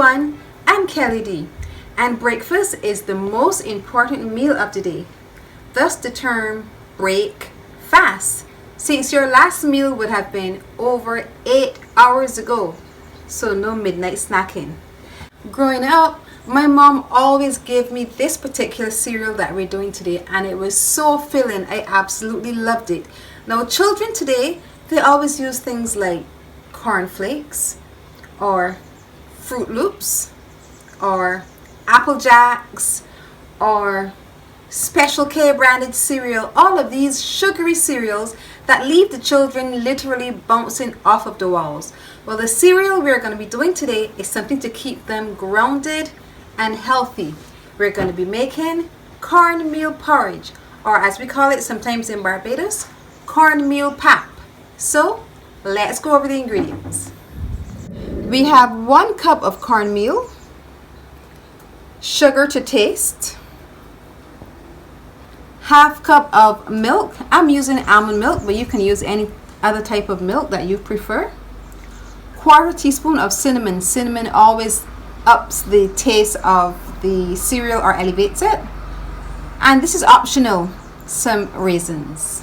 everyone, I'm Kelly D, and breakfast is the most important meal of the day. Thus the term break fast, since your last meal would have been over 8 hours ago, so no midnight snacking. Growing up, my mom always gave me this particular cereal that we're doing today, and it was so filling. I absolutely loved it. Now children today, they always use things like cornflakes or Fruit Loops or Apple Jacks or Special K branded cereal, all of these sugary cereals that leave the children literally bouncing off of the walls. Well, the cereal we're going to be doing today is something to keep them grounded and healthy. We're going to be making cornmeal porridge, or as we call it sometimes in Barbados, cornmeal pap. So let's go over the ingredients. We have 1 cup of cornmeal, sugar to taste, ½ cup of milk. I'm using almond milk, but you can use any other type of milk that you prefer. 1/4 teaspoon of cinnamon. Cinnamon always ups the taste of the cereal or elevates it. And this is optional, some raisins.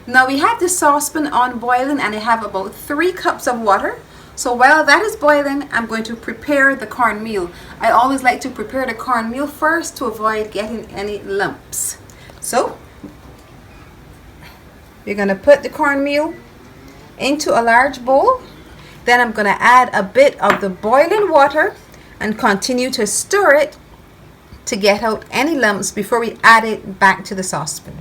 Now we have the saucepan on boiling, and I have about 3 cups of water. So while that is boiling, I'm going to prepare the cornmeal. I always like to prepare the cornmeal first to avoid getting any lumps. So we're going to put the cornmeal into a large bowl. Then I'm going to add a bit of the boiling water and continue to stir it to get out any lumps before we add it back to the saucepan.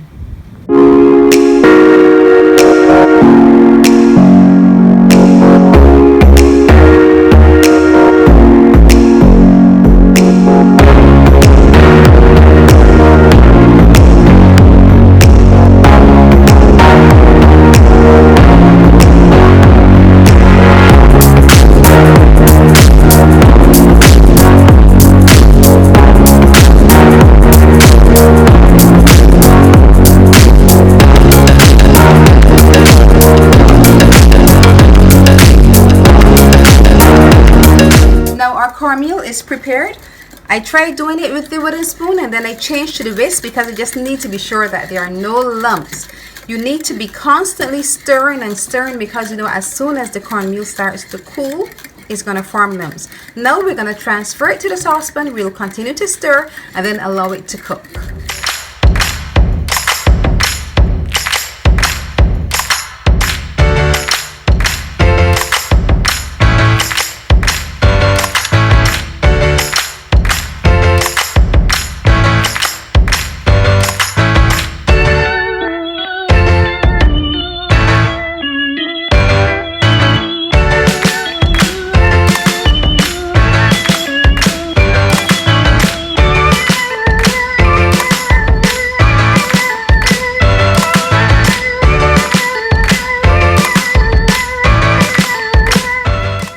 Cornmeal is prepared. I tried doing it with the wooden spoon, and then I changed to the whisk because I just need to be sure that there are no lumps. You need to be constantly stirring and stirring because, you know, as soon as the cornmeal starts to cool, it's going to form lumps. Now we're going to transfer it to the saucepan. We'll continue to stir and then allow it to cook.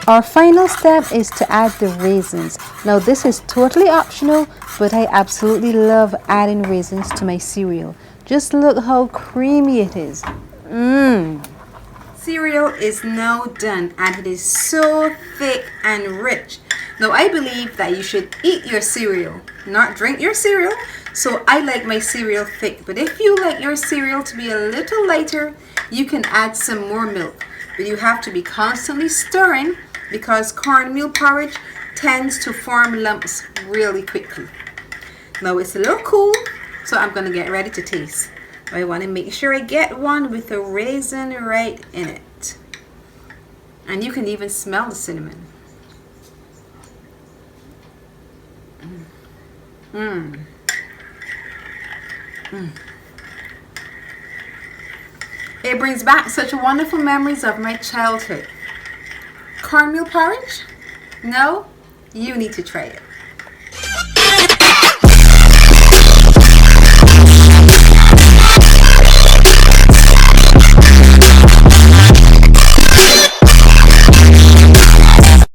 Our final step is to add the raisins. Now this is totally optional, but I absolutely love adding raisins to my cereal. Just look how creamy it is. Cereal is now done, and it is so thick and rich. Now I believe that you should eat your cereal, not drink your cereal. So I like my cereal thick, but if you like your cereal to be a little lighter, you can add some more milk. But you have to be constantly stirring because cornmeal porridge tends to form lumps really quickly. Now it's a little cool, so I'm going to get ready to taste. I want to make sure I get one with a raisin right in it. And you can even smell the cinnamon. It brings back such wonderful memories of my childhood. Cornmeal porridge? No? You need to try it.